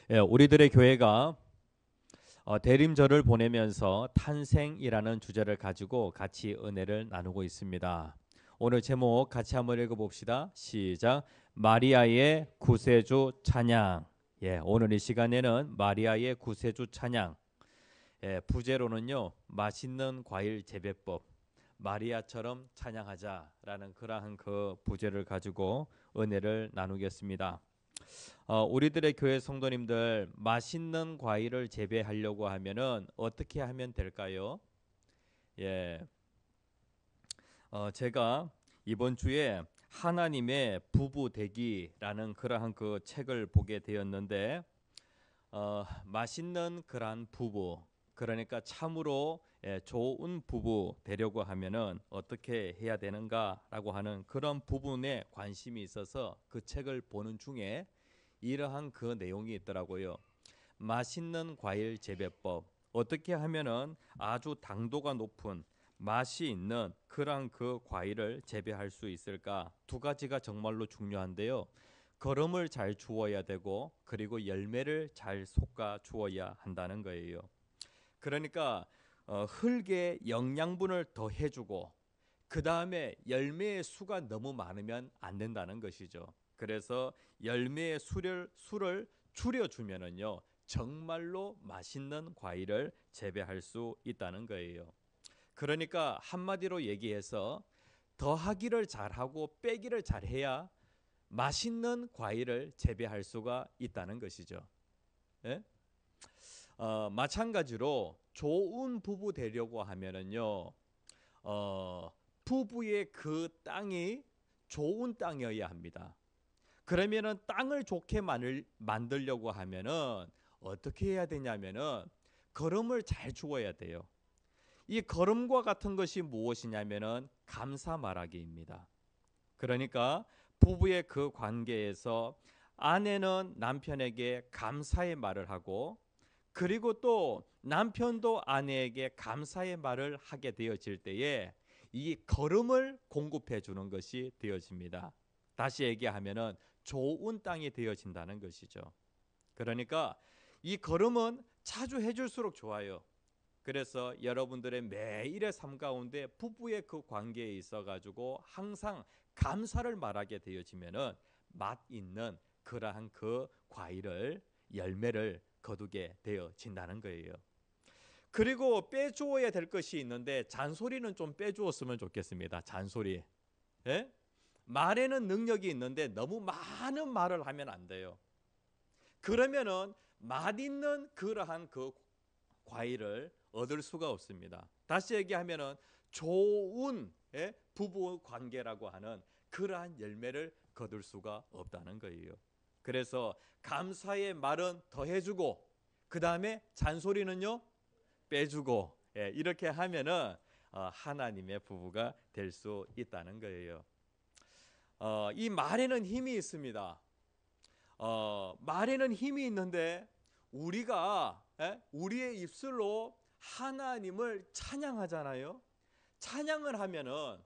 우리들의 교회가 대림절을 보내면서 탄생이라는 주제를 가지고 같이 은혜를 나누고 있습니다. 오늘 제목 같이 한번 읽어봅시다. 시작. 마리아의 구세주 찬양. 오늘 이 시간에는 마리아의 구세주 찬양. 부제로는요, 맛있는 과일 재배법. 마리아처럼 찬양하자라는 그러한 그 부제를 가지고 은혜를 나누겠습니다. 우리들의 교회 성도님들, 맛있는 과일을 재배하려고 하면은 어떻게 하면 될까요? 제가 이번 주에 하나님의 부부 되기라는 그러한 그 책을 보게 되었는데, 맛있는 그러한 부부, 그러니까 참으로 좋은 부부 되려고 하면은 어떻게 해야 되는가라고 하는 그런 부분에 관심이 있어서 그 책을 보는 중에 이러한 그 내용이 있더라고요. 맛있는 과일 재배법. 어떻게 하면은 아주 당도가 높은 맛이 있는 그런 그 과일을 재배할 수 있을까? 두 가지가 정말로 중요한데요. 거름을 잘 주어야 되고 그리고 열매를 잘 솎아 주어야 한다는 거예요. 그러니까 흙에 영양분을 더 해주고 그 다음에 열매의 수가 너무 많으면 안 된다는 것이죠. 그래서 열매의 수를 줄여주면은요, 정말로 맛있는 과일을 재배할 수 있다는 거예요. 그러니까 한마디로 얘기해서 더하기를 잘하고 빼기를 잘해야 맛있는 과일을 재배할 수가 있다는 것이죠. 예? 마찬가지로 좋은 부부 되려고 하면은요, 부부의 그 땅이 좋은 땅이어야 합니다. 그러면은 땅을 좋게 만들려고 하면은 어떻게 해야 되냐면은 거름을 잘 주어야 돼요. 이 거름과 같은 것이 무엇이냐면은 감사 말하기입니다. 그러니까 부부의 그 관계에서 아내는 남편에게 감사의 말을 하고 그리고 또 남편도 아내에게 감사의 말을 하게 되어질 때에 이 거름을 공급해 주는 것이 되어집니다. 다시 얘기하면은 좋은 땅이 되어진다는 것이죠. 그러니까 이 거름은 자주 해줄수록 좋아요. 그래서 여러분들의 매일의 삶 가운데 부부의 그 관계에 있어 가지고 항상 감사를 말하게 되어지면은 맛 있는 그러한 그 과일을 열매를 거두게 되어진다는 거예요. 그리고 빼주어야 될 것이 있는데 잔소리는 좀 빼주었으면 좋겠습니다. 잔소리. 예? 말에는 능력이 있는데 너무 많은 말을 하면 안 돼요. 그러면은 맛있는 그러한 그 과일을 얻을 수가 없습니다. 다시 얘기하면은 좋은 부부 관계라고 하는 그러한 열매를 거둘 수가 없다는 거예요. 그래서 감사의 말은 더해주고 그 다음에 잔소리는요 빼주고 이렇게 하면은 하나님의 부부가 될 수 있다는 거예요. 이 말에는 힘이 있습니다. 말에는 힘이 있는데 우리가 우리의 입술로 하나님을 찬양하잖아요. 찬양을 하면은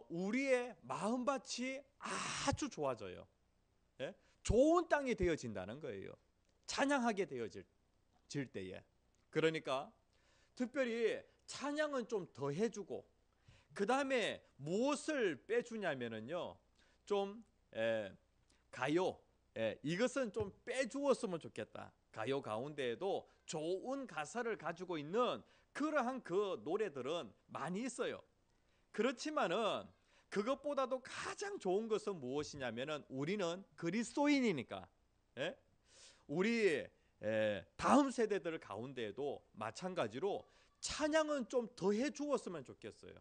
우리의 마음밭이 아주 좋아져요. 좋은 땅이 되어진다는 거예요. 찬양하게 되어질 때에. 그러니까 특별히 찬양은 좀 더 해주고 그 다음에 무엇을 빼주냐면은요, 좀 가요. 이것은 좀 빼주었으면 좋겠다. 가요 가운데에도 좋은 가사를 가지고 있는 그러한 그 노래들은 많이 있어요. 그렇지만은 그것보다도 가장 좋은 것은 무엇이냐면은 우리는 그리스도인이니까 우리 다음 세대들 가운데에도 마찬가지로 찬양은 좀 더 해주었으면 좋겠어요.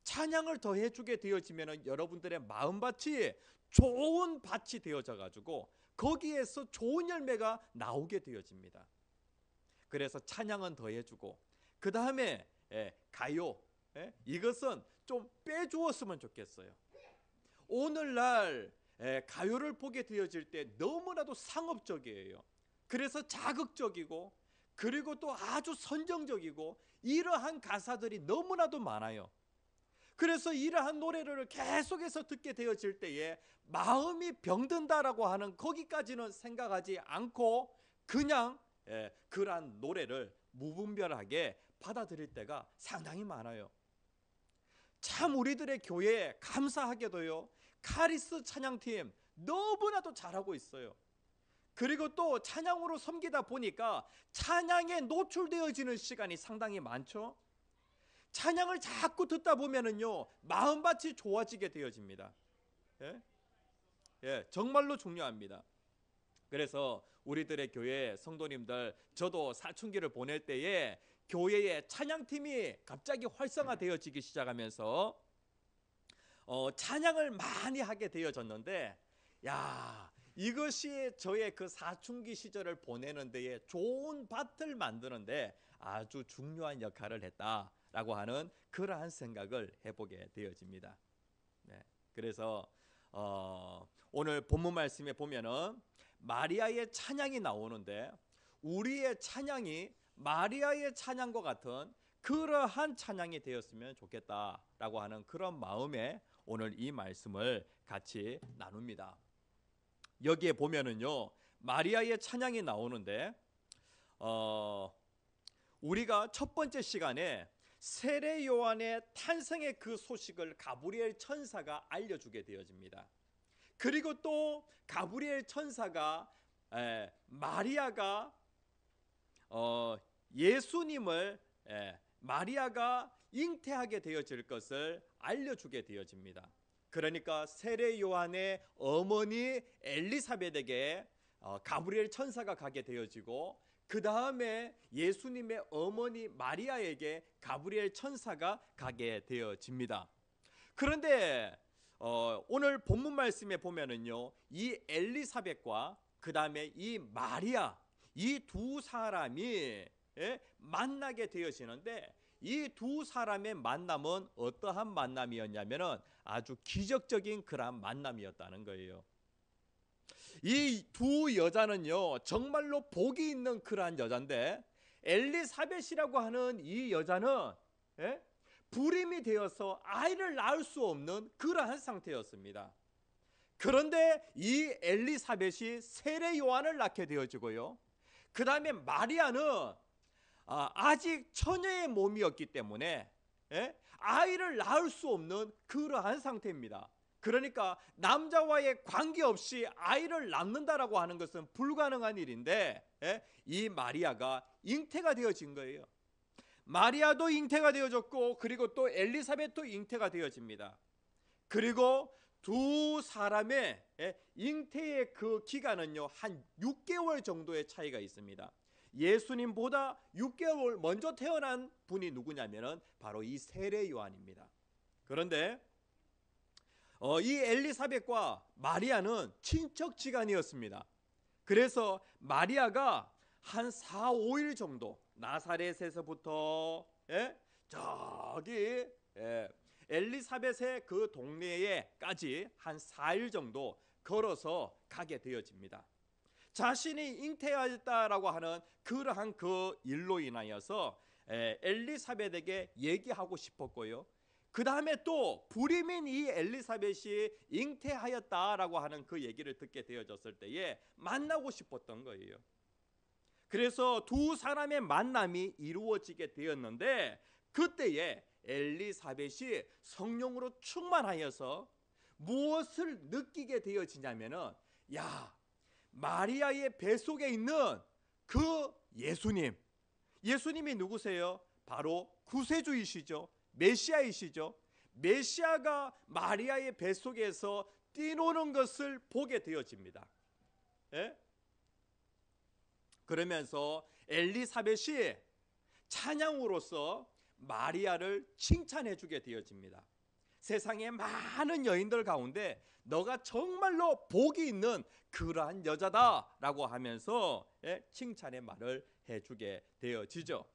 찬양을 더 해주게 되어지면 여러분들의 마음밭이 좋은 밭이 되어져 가지고 거기에서 좋은 열매가 나오게 되어집니다. 그래서 찬양은 더 해주고 그 다음에 가요, 이것은 좀 빼주었으면 좋겠어요. 오늘날 가요를 보게 되어질 때 너무나도 상업적이에요. 그래서 자극적이고 그리고 또 아주 선정적이고 이러한 가사들이 너무나도 많아요. 그래서 이러한 노래를 계속해서 듣게 되어질 때에 마음이 병든다라고 하는 거기까지는 생각하지 않고 그냥 그러한 노래를 무분별하게 받아들일 때가 상당히 많아요. 참 우리들의 교회에 감사하게도요, 카리스 찬양팀 너무나도 잘하고 있어요. 그리고 또 찬양으로 섬기다 보니까 찬양에 노출되어지는 시간이 상당히 많죠. 찬양을 자꾸 듣다 보면은요, 마음밭이 좋아지게 되어집니다. 정말로 중요합니다. 그래서 우리들의 교회 성도님들, 저도 사춘기를 보낼 때에 교회의 찬양팀이 갑자기 활성화되어지기 시작하면서 찬양을 많이 하게 되어졌는데, 야, 이것이 저의 그 사춘기 시절을 보내는 데에 좋은 밭을 만드는데 아주 중요한 역할을 했다라고 하는 그러한 생각을 해보게 되어집니다. 그래서 오늘 본문 말씀에 보면은 마리아의 찬양이 나오는데, 우리의 찬양이 마리아의 찬양과 같은 그러한 찬양이 되었으면 좋겠다라고 하는 그런 마음에 오늘 이 말씀을 같이 나눕니다. 여기에 보면은요, 마리아의 찬양이 나오는데 우리가 첫 번째 시간에 세례 요한의 탄생의 그 소식을 가브리엘 천사가 알려주게 되어집니다. 그리고 또 가브리엘 천사가 마리아가 예수님을 마리아가 잉태하게 되어질 것을 알려주게 되어집니다. 그러니까 세례 요한의 어머니 엘리사벳에게 가브리엘 천사가 가게 되어지고, 그 다음에 예수님의 어머니 마리아에게 가브리엘 천사가 가게 되어집니다. 그런데 오늘 본문 말씀에 보면은요, 이 엘리사벳과 그 다음에 이 마리아, 이 두 사람이 만나게 되어지는데, 이 두 사람의 만남은 어떠한 만남이었냐면은 아주 기적적인 그러한 만남이었다는 거예요. 이 두 여자는요, 정말로 복이 있는 그러한 여자인데, 엘리사벳이라고 하는 이 여자는 불임이 되어서 아이를 낳을 수 없는 그러한 상태였습니다. 그런데 이 엘리사벳이 세례 요한을 낳게 되어지고요, 그 다음에 마리아는 아직 처녀의 몸이었기 때문에 아이를 낳을 수 없는 그러한 상태입니다. 그러니까 남자와의 관계없이 아이를 낳는다라고 하는 것은 불가능한 일인데, 이 마리아가 잉태가 되어진 거예요. 마리아도 잉태가 되어졌고, 그리고 또 엘리사벳도 잉태가 되어집니다. 그리고 두 사람의 잉태의 그 기간은요, 한 6개월 정도의 차이가 있습니다. 예수님보다 6개월 먼저 태어난 분이 누구냐면은 바로 이 세례 요한입니다. 그런데 이 엘리사벳과 마리아는 친척지간이었습니다. 그래서 마리아가 한 4, 5일 정도 나사렛에서부터 저기 엘리사벳의 그 동네에까지 한 4일 정도 걸어서 가게 되어집니다. 자신이 잉태하였다라고 하는 그러한 그 일로 인하여서 엘리사벳에게 얘기하고 싶었고요, 그 다음에 또 불임인 이 엘리사벳이 잉태하였다라고 하는 그 얘기를 듣게 되어졌을 때에 만나고 싶었던 거예요. 그래서 두 사람의 만남이 이루어지게 되었는데, 그때에 엘리사벳이 성령으로 충만하여서 무엇을 느끼게 되어지냐면은, 야, 마리아의 뱃속에 있는 그 예수님이 누구세요? 바로 구세주이시죠. 메시아이시죠. 메시아가 마리아의 뱃속에서 뛰노는 것을 보게 되어집니다. 그러면서 엘리사벳이 찬양으로서 마리아를 칭찬해 주게 되어집니다. 세상의 많은 여인들 가운데 너가 정말로 복이 있는 그러한 여자다라고 하면서 칭찬의 말을 해주게 되어지죠.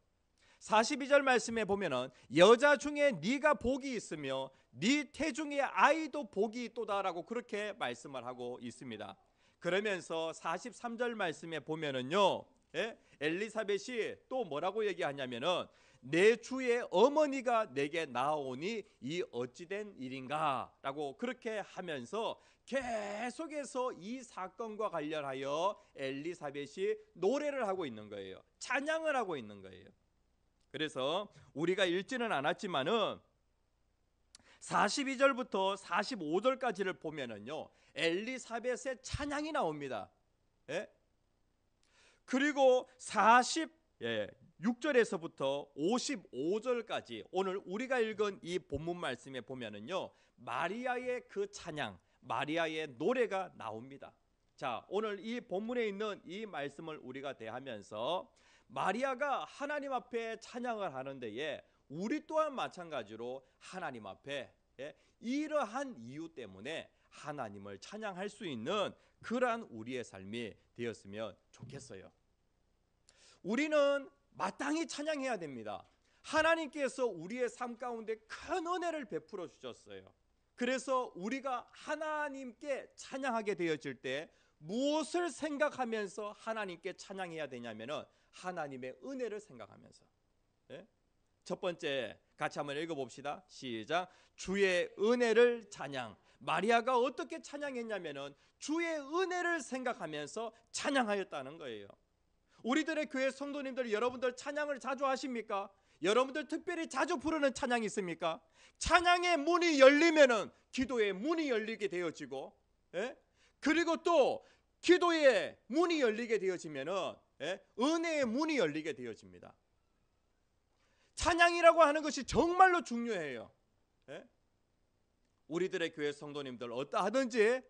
42절 말씀에 보면은 여자 중에 네가 복이 있으며 네 태중의 아이도 복이 있도다라고 그렇게 말씀을 하고 있습니다. 그러면서 43절 말씀에 보면은요, 엘리사벳이 또 뭐라고 얘기하냐면은 내 주의 어머니가 내게 나오니 이 어찌된 일인가 라고 그렇게 하면서 계속해서 이 사건과 관련하여 엘리사벳이 노래를 하고 있는 거예요. 찬양을 하고 있는 거예요. 그래서 우리가 읽지는 않았지만은 42절부터 45절까지를 보면은요, 엘리사벳의 찬양이 나옵니다. 예? 그리고 46절에서부터 55절까지 오늘 우리가 읽은 이 본문 말씀에 보면은요, 마리아의 그 찬양, 마리아의 노래가 나옵니다. 자, 오늘 이 본문에 있는 이 말씀을 우리가 대하면서 마리아가 하나님 앞에 찬양을 하는 데에 우리 또한 마찬가지로 하나님 앞에 이러한 이유 때문에 하나님을 찬양할 수 있는 그러한 우리의 삶이 되었으면 좋겠어요. 우리는 마땅히 찬양해야 됩니다. 하나님께서 우리의 삶 가운데 큰 은혜를 베풀어 주셨어요. 그래서 우리가 하나님께 찬양하게 되어질 때 무엇을 생각하면서 하나님께 찬양해야 되냐면은 하나님의 은혜를 생각하면서. 첫 번째 같이 한번 읽어봅시다. 시작. 주의 은혜를 찬양. 마리아가 어떻게 찬양했냐면은 주의 은혜를 생각하면서 찬양하였다는 거예요. 우리들의 교회 성도님들, 여러분들 찬양을 자주 하십니까? 여러분들 특별히 자주 부르는 찬양이 있습니까? 찬양의 문이 열리면은 기도의 문이 열리게 되어지고, 그리고 또 기도의 문이 열리게 되어지면은 은혜의 문이 열리게 되어집니다. 찬양이라고 하는 것이 정말로 중요해요. 우리들의 교회 성도님들 어떠하든지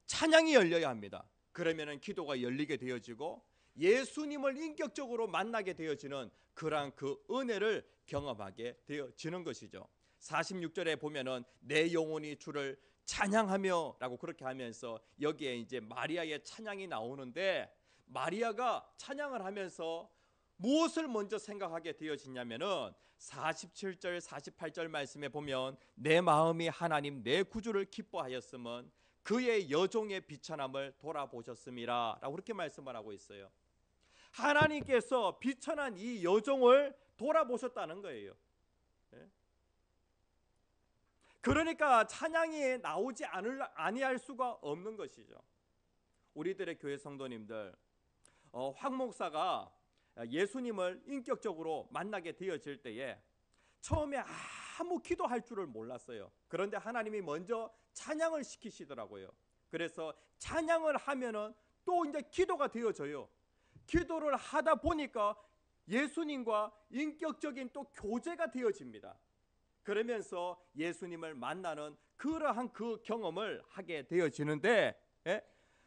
찬양이 열려야 합니다. 그러면은 기도가 열리게 되어지고 예수님을 인격적으로 만나게 되어지는 그러한 그 은혜를 경험하게 되어지는 것이죠. 46절에 보면은 내 영혼이 주를 찬양하며 라고 그렇게 하면서 여기에 이제 마리아의 찬양이 나오는데, 마리아가 찬양을 하면서 무엇을 먼저 생각하게 되어지냐면은 47절 48절 말씀에 보면 내 마음이 하나님 내 구주를 기뻐하였음은 그의 여종의 비천함을 돌아보셨음이라 라고 그렇게 말씀을 하고 있어요. 하나님께서 비천한 이 여종을 돌아보셨다는 거예요. 그러니까 찬양이 나오지 아니할 수가 없는 것이죠. 우리들의 교회 성도님들, 황 목사가 예수님을 인격적으로 만나게 되어질 때에 처음에 아무 기도할 줄을 몰랐어요. 그런데 하나님이 먼저 찬양을 시키시더라고요. 그래서 찬양을 하면은 또 이제 기도가 되어져요. 기도를 하다 보니까 예수님과 인격적인 또 교제가 되어집니다. 그러면서 예수님을 만나는 그러한 그 경험을 하게 되어지는데,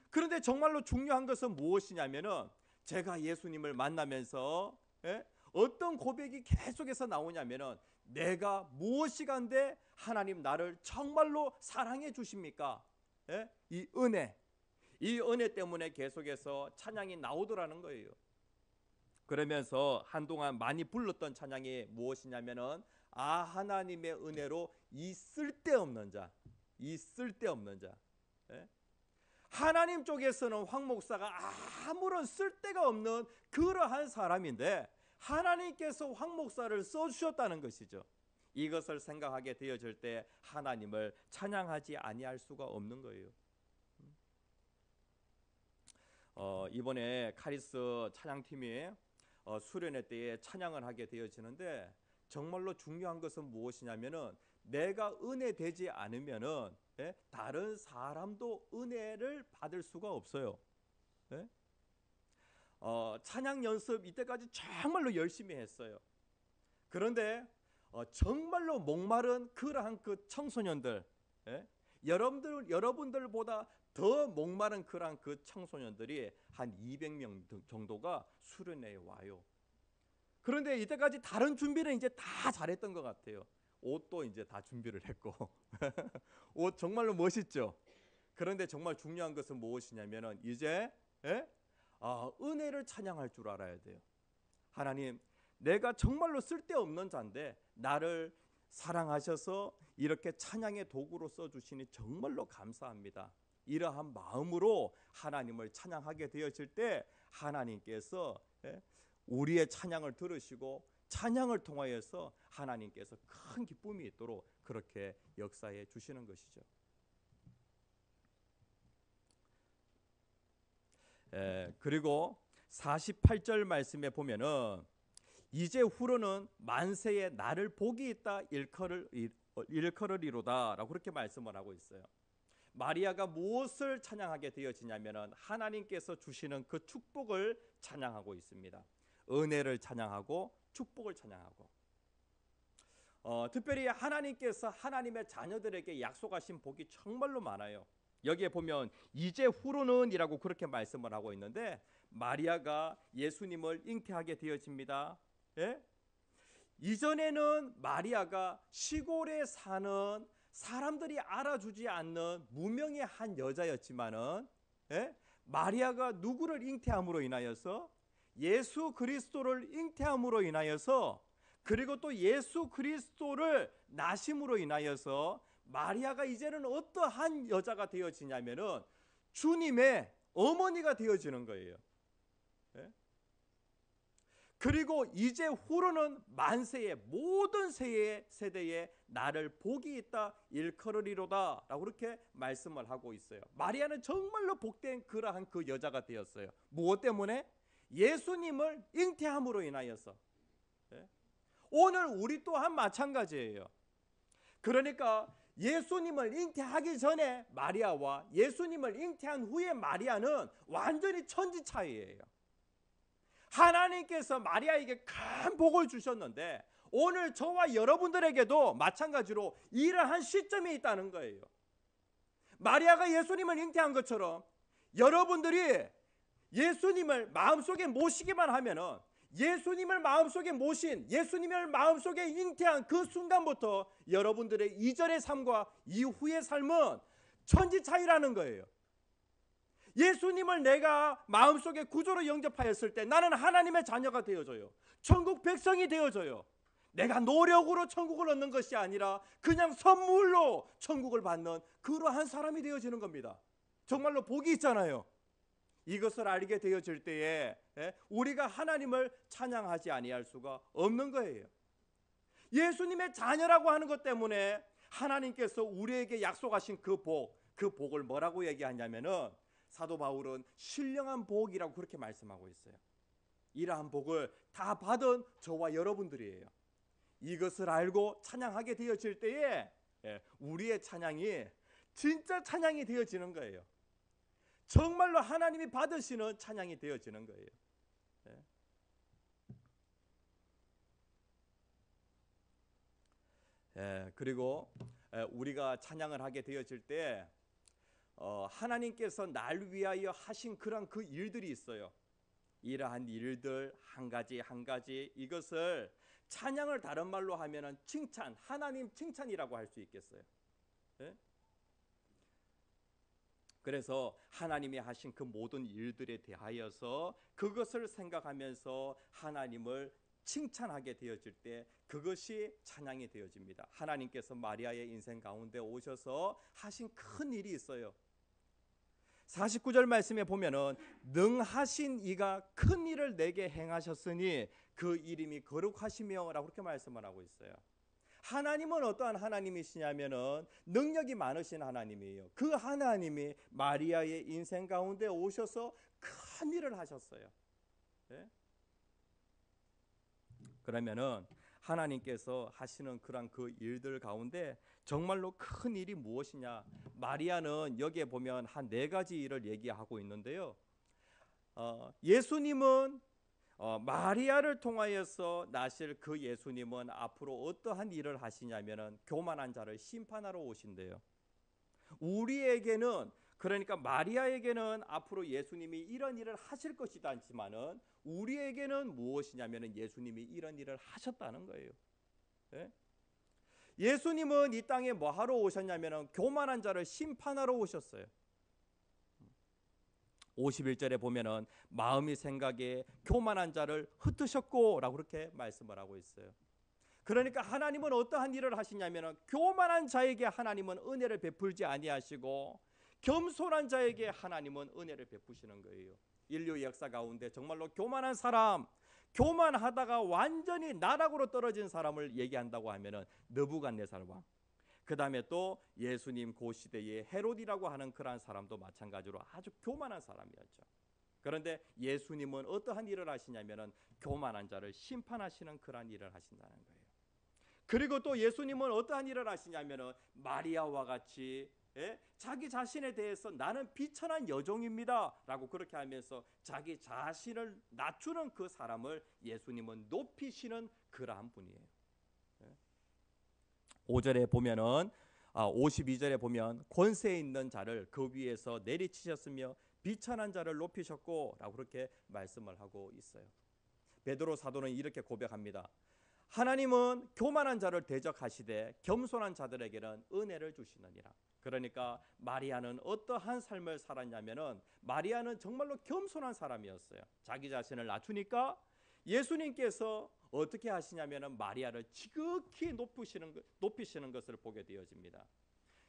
그런데 정말로 중요한 것은 무엇이냐면은 제가 예수님을 만나면서 어떤 고백이 계속해서 나오냐면은 내가 무엇이간데 하나님 나를 정말로 사랑해 주십니까? 이 은혜 때문에 계속해서 찬양이 나오더라는 거예요. 그러면서 한동안 많이 불렀던 찬양이 무엇이냐면은 하나님의 은혜로 이 쓸데없는 자. 하나님 쪽에서는 황 목사가 아무런 쓸데가 없는 그러한 사람인데 하나님께서 황 목사를 써주셨다는 것이죠. 이것을 생각하게 되어질 때 하나님을 찬양하지 아니할 수가 없는 거예요. 이번에 카리스 찬양팀이 수련회 때에 찬양을 하게 되어지는데 정말로 중요한 것은 무엇이냐면은 내가 은혜 되지 않으면은 다른 사람도 은혜를 받을 수가 없어요. 찬양 연습 이때까지 정말로 열심히 했어요. 그런데 정말로 목마른 그러한 그 청소년들, 여러분들보다 더 목마른 그러한 그 청소년들이 한 200명 정도가 수련회에 와요. 그런데 이때까지 다른 준비는 이제 다 잘했던 것 같아요. 옷도 이제 다 준비를 했고 옷 정말로 멋있죠. 그런데 정말 중요한 것은 무엇이냐면은 이제 은혜를 찬양할 줄 알아야 돼요. 하나님, 내가 정말로 쓸데없는 자인데 나를 사랑하셔서 이렇게 찬양의 도구로 써주시니 정말로 감사합니다. 이러한 마음으로 하나님을 찬양하게 되어질 때 하나님께서 우리의 찬양을 들으시고 찬양을 통하여서 하나님께서 큰 기쁨이 있도록 그렇게 역사해 주시는 것이죠. 그리고 48절 말씀에 보면은 이제 후로는 만세에 나를 복이 있다 일컬으리로다라고 그렇게 말씀을 하고 있어요. 마리아가 무엇을 찬양하게 되어지냐면은 하나님께서 주시는 그 축복을 찬양하고 있습니다. 은혜를 찬양하고 축복을 찬양하고, 특별히 하나님께서 하나님의 자녀들에게 약속하신 복이 정말로 많아요. 여기에 보면 이제 후로는 이라고 그렇게 말씀을 하고 있는데, 마리아가 예수님을 잉태하게 되어집니다. 예? 이전에는 마리아가 시골에 사는 사람들이 알아주지 않는 무명의 한 여자였지만은, 예? 마리아가 누구를 잉태함으로 인하여서, 예수 그리스도를 잉태함으로 인하여서, 그리고 또 예수 그리스도를 나심으로 인하여서 마리아가 이제는 어떠한 여자가 되어지냐면은 주님의 어머니가 되어지는 거예요. 예? 그리고 이제 후로는 만세의 모든 세대에 나를 복이 있다 일컬으리로다 라고 그렇게 말씀을 하고 있어요. 마리아는 정말로 복된 그러한 그 여자가 되었어요. 무엇 때문에? 예수님을 잉태함으로 인하여서. 오늘 우리 또한 마찬가지예요. 그러니까 예수님을 잉태하기 전에 마리아와 예수님을 잉태한 후에 마리아는 완전히 천지 차이예요. 하나님께서 마리아에게 큰 복을 주셨는데 오늘 저와 여러분들에게도 마찬가지로 이러한 시점이 있다는 거예요. 마리아가 예수님을 잉태한 것처럼 여러분들이 예수님을 마음속에 모시기만 하면은, 예수님을 마음속에 모신, 예수님을 마음속에 잉태한 그 순간부터 여러분들의 이전의 삶과 이후의 삶은 천지 차이라는 거예요. 예수님을 내가 마음속에 구조로 영접하였을 때 나는 하나님의 자녀가 되어져요. 천국 백성이 되어져요. 내가 노력으로 천국을 얻는 것이 아니라 그냥 선물로 천국을 받는 그러한 사람이 되어지는 겁니다. 정말로 복이 있잖아요. 이것을 알게 되어질 때에 우리가 하나님을 찬양하지 아니할 수가 없는 거예요. 예수님의 자녀라고 하는 것 때문에 하나님께서 우리에게 약속하신 그 복을 뭐라고 얘기하냐면은, 사도 바울은 신령한 복이라고 그렇게 말씀하고 있어요. 이러한 복을 다 받은 저와 여러분들이에요. 이것을 알고 찬양하게 되어질 때에 우리의 찬양이 진짜 찬양이 되어지는 거예요. 정말로 하나님이 받으시는 찬양이 되어지는 거예요. 그리고 우리가 찬양을 하게 되어질 때 하나님께서 날 위하여 하신 그런 그 일들이 있어요. 이러한 일들 한 가지 한 가지, 이것을 찬양을 다른 말로 하면은 칭찬, 하나님 칭찬이라고 할 수 있겠어요. 그래서 하나님이 하신 그 모든 일들에 대하여서 그것을 생각하면서 하나님을 칭찬하게 되어질 때 그것이 찬양이 되어집니다. 하나님께서 마리아의 인생 가운데 오셔서 하신 큰 일이 있어요. 49절 말씀에 보면은 능하신 이가 큰 일을 내게 행하셨으니 그 이름이 거룩하시며 라고 그렇게 말씀을 하고 있어요. 하나님은 어떠한 하나님이시냐면은 능력이 많으신 하나님이에요. 그 하나님이 마리아의 인생 가운데 오셔서 큰 일을 하셨어요. 그러면은 하나님께서 하시는 그런 그 일들 가운데 정말로 큰 일이 무엇이냐? 마리아는 여기에 보면 한 네 가지 일을 얘기하고 있는데요. 예수님은 마리아를 통하여서 나실 그 예수님은 앞으로 어떠한 일을 하시냐면은 교만한 자를 심판하러 오신대요. 우리에게는, 그러니까 마리아에게는 앞으로 예수님이 이런 일을 하실 것이다 하지만은 우리에게는 무엇이냐면은 예수님이 이런 일을 하셨다는 거예요. 예수님은 이 땅에 뭐 하러 오셨냐면은 교만한 자를 심판하러 오셨어요. 51절에 보면은 마음이 생각에 교만한 자를 흩으셨고 라고 그렇게 말씀을 하고 있어요. 그러니까 하나님은 어떠한 일을 하시냐면은 교만한 자에게 하나님은 은혜를 베풀지 아니하시고 겸손한 자에게 하나님은 은혜를 베푸시는 거예요. 인류 역사 가운데 정말로 교만한 사람, 교만하다가 완전히 나락으로 떨어진 사람을 얘기한다고 하면은 느부갓네살 왕, 그 다음에 또 예수님 그 시대의 헤롯이라고 하는 그러한 사람도 마찬가지로 아주 교만한 사람이었죠. 그런데 예수님은 어떠한 일을 하시냐면은 교만한 자를 심판하시는 그러한 일을 하신다는 거예요. 그리고 또 예수님은 어떠한 일을 하시냐면은 마리아와 같이 자기 자신에 대해서 나는 비천한 여종입니다 라고 그렇게 하면서 자기 자신을 낮추는 그 사람을 예수님은 높이시는 그러한 분이에요. 5절에 보면은 52절에 보면 권세 있는 자를 그 위에서 내리치셨으며 비천한 자를 높이셨고 라고 그렇게 말씀을 하고 있어요. 베드로 사도는 이렇게 고백합니다. 하나님은 교만한 자를 대적하시되 겸손한 자들에게는 은혜를 주시느니라. 그러니까 마리아는 어떠한 삶을 살았냐면은 마리아는 정말로 겸손한 사람이었어요. 자기 자신을 낮추니까 예수님께서 어떻게 하시냐면은 마리아를 지극히 높이시는 것을 보게 되어집니다.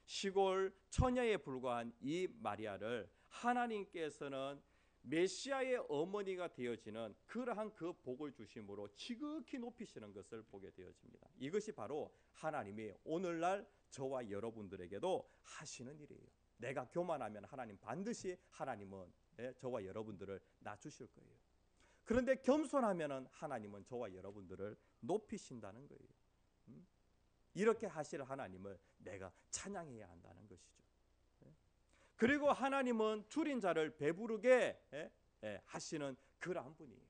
시골 처녀에 불과한 이 마리아를 하나님께서는 메시아의 어머니가 되어지는 그러한 그 복을 주심으로 지극히 높이시는 것을 보게 되어집니다. 이것이 바로 하나님이 오늘날 저와 여러분들에게도 하시는 일이에요. 내가 교만하면 하나님 반드시 하나님은 저와 여러분들을 낮추실 거예요. 그런데 겸손하면 하나님은 저와 여러분들을 높이신다는 거예요. 이렇게 하실 하나님을 내가 찬양해야 한다는 것이죠. 그리고 하나님은 줄인 자를 배부르게 하시는 그러한 분이에요.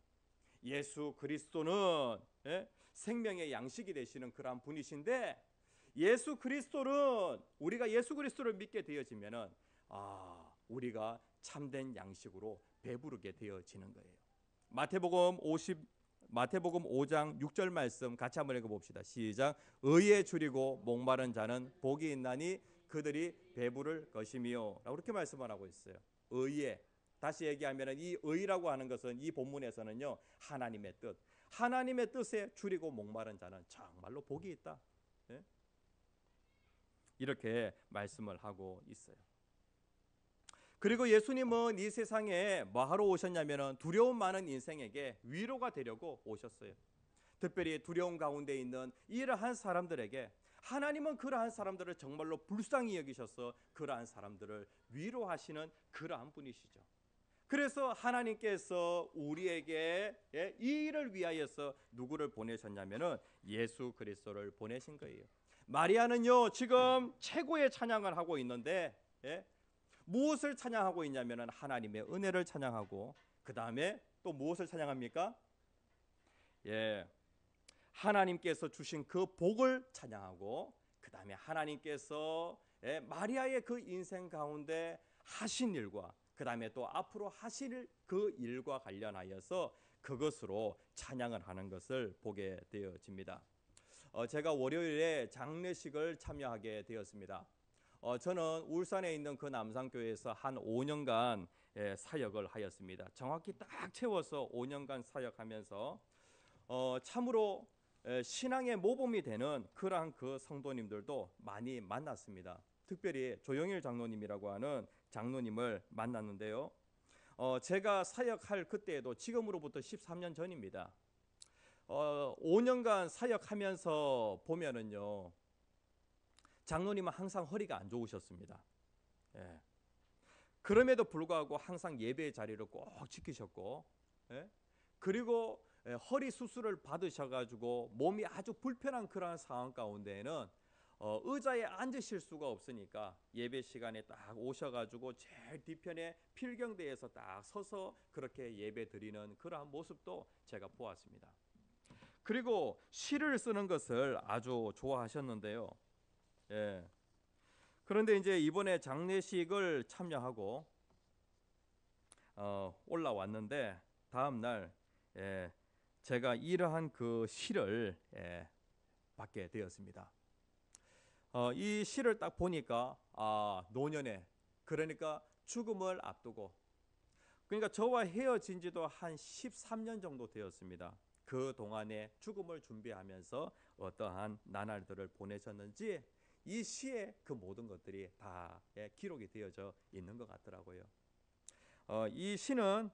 예수 그리스도는 생명의 양식이 되시는 그러한 분이신데 예수 그리스도는 우리가 예수 그리스도를 믿게 되어지면은 우리가 참된 양식으로 배부르게 되어지는 거예요. 마태복음 5장 6절 말씀 같이 한번 읽어봅시다. 시작. 의에 줄이고 목마른 자는 복이 있나니 그들이 배부를 것이며 라고 그렇게 말씀을 하고 있어요. 의에, 다시 얘기하면 이 의라고 하는 것은 이 본문에서는요 하나님의 뜻, 하나님의 뜻에 줄이고 목마른 자는 정말로 복이 있다, 이렇게 말씀을 하고 있어요. 그리고 예수님은 이 세상에 뭐 하러 오셨냐면 두려움 많은 인생에게 위로가 되려고 오셨어요. 특별히 두려움 가운데 있는 이러한 사람들에게 하나님은 그러한 사람들을 정말로 불쌍히 여기셔서 그러한 사람들을 위로하시는 그러한 분이시죠. 그래서 하나님께서 우리에게 이 일을 위하여서 누구를 보내셨냐면은 예수 그리스도를 보내신 거예요. 마리아는요 지금 최고의 찬양을 하고 있는데 무엇을 찬양하고 있냐면은 하나님의 은혜를 찬양하고 그 다음에 또 무엇을 찬양합니까? 하나님께서 주신 그 복을 찬양하고 그 다음에 하나님께서 마리아의 그 인생 가운데 하신 일과 그 다음에 또 앞으로 하실 그 일과 관련하여서 그것으로 찬양을 하는 것을 보게 되어집니다. 제가 월요일에 장례식을 참여하게 되었습니다. 저는 울산에 있는 그 남산교회에서 한 5년간 사역을 하였습니다. 정확히 딱 채워서 5년간 사역하면서 참으로 신앙의 모범이 되는 그러한 그 성도님들도 많이 만났습니다. 특별히 조영일 장로님이라고 하는 장로님을 만났는데요. 제가 사역할 그때에도 지금으로부터 13년 전입니다. 5년간 사역하면서 보면은요, 장로님은 항상 허리가 안 좋으셨습니다. 그럼에도 불구하고 항상 예배의 자리를 꼭 지키셨고, 그리고 허리 수술을 받으셔가지고 몸이 아주 불편한 그러한 상황 가운데에는 의자에 앉으실 수가 없으니까 예배 시간에 딱 오셔가지고 제일 뒤편에 필경대에서 딱 서서 그렇게 예배 드리는 그러한 모습도 제가 보았습니다. 그리고 시를 쓰는 것을 아주 좋아하셨는데요. 그런데 이제 이번에 장례식을 참여하고 올라왔는데 다음 날 제가 이러한 그 시를 받게 되었습니다. 이 시를 딱 보니까 노년에, 그러니까 죽음을 앞두고, 그러니까 저와 헤어진 지도 한 13년 정도 되었습니다. 그 동안에 죽음을 준비하면서 어떠한 나날들을 보내셨는지 이 시에 그 모든 것들이 다 기록이 되어져 있는 것 같더라고요. 이 시는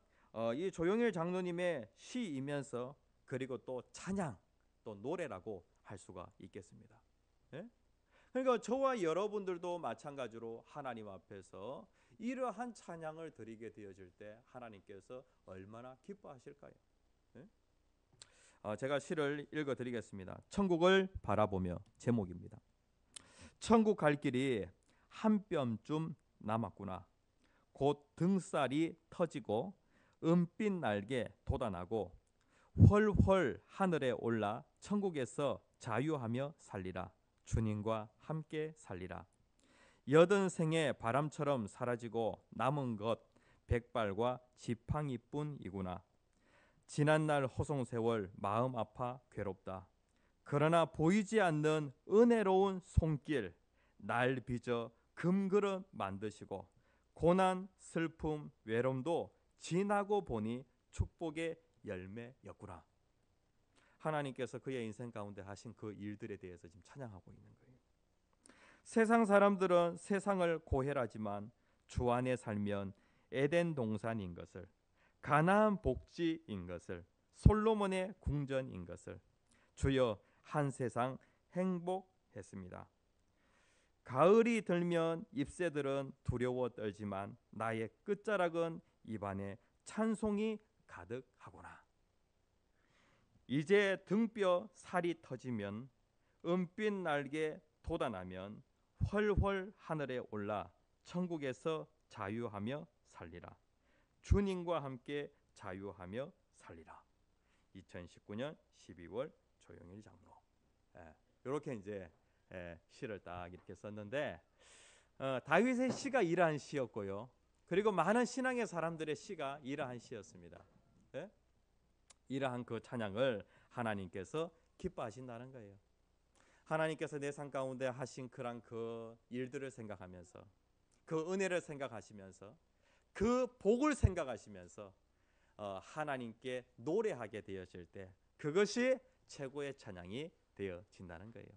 이 조영일 장로님의 시이면서 그리고 또 찬양, 또 노래라고 할 수가 있겠습니다. 그러니까 저와 여러분들도 마찬가지로 하나님 앞에서 이러한 찬양을 드리게 되어질 때 하나님께서 얼마나 기뻐하실까요? 네? 제가 시를 읽어드리겠습니다. 천국을 바라보며, 제목입니다. 천국 갈 길이 한 뼘쯤 남았구나. 곧 등살이 터지고 은빛 날개 돋아나고 훨훨 하늘에 올라 천국에서 자유하며 살리라. 주님과 함께 살리라. 여든 생의 바람처럼 사라지고 남은 것 백발과 지팡이뿐이구나. 지난날 호송세월 마음 아파 괴롭다. 그러나 보이지 않는 은혜로운 손길 날 빚어 금그릇 만드시고 고난, 슬픔, 외로움도 지나고 보니 축복의 열매였구나. 하나님께서 그의 인생 가운데 하신 그 일들에 대해서 지금 찬양하고 있는 거예요. 세상 사람들은 세상을 고혈하지만 주 안에 살면 에덴 동산인 것을, 가나안 복지인 것을, 솔로몬의 궁전인 것을, 주여 한 세상 행복했습니다. 가을이 들면 잎새들은 두려워 떨지만 나의 끝자락은 입안에 찬송이 가득하구나. 이제 등뼈 살이 터지면 은빛 날개 돋아나면 훨훨 하늘에 올라 천국에서 자유하며 살리라. 주님과 함께 자유하며 살리라. 2019년 12월 조영일 장로. 이렇게 이제 시를 딱 이렇게 썼는데 다윗의 시가 이러한 시였고요. 그리고 많은 신앙의 사람들의 시가 이러한 시였습니다. 이러한 그 찬양을 하나님께서 기뻐하신다는 거예요. 하나님께서 내 삶 가운데 하신 그런 그 일들을 생각하면서, 그 은혜를 생각하시면서, 그 복을 생각하시면서 하나님께 노래하게 되어질 때 그것이 최고의 찬양이 되어진다는 거예요.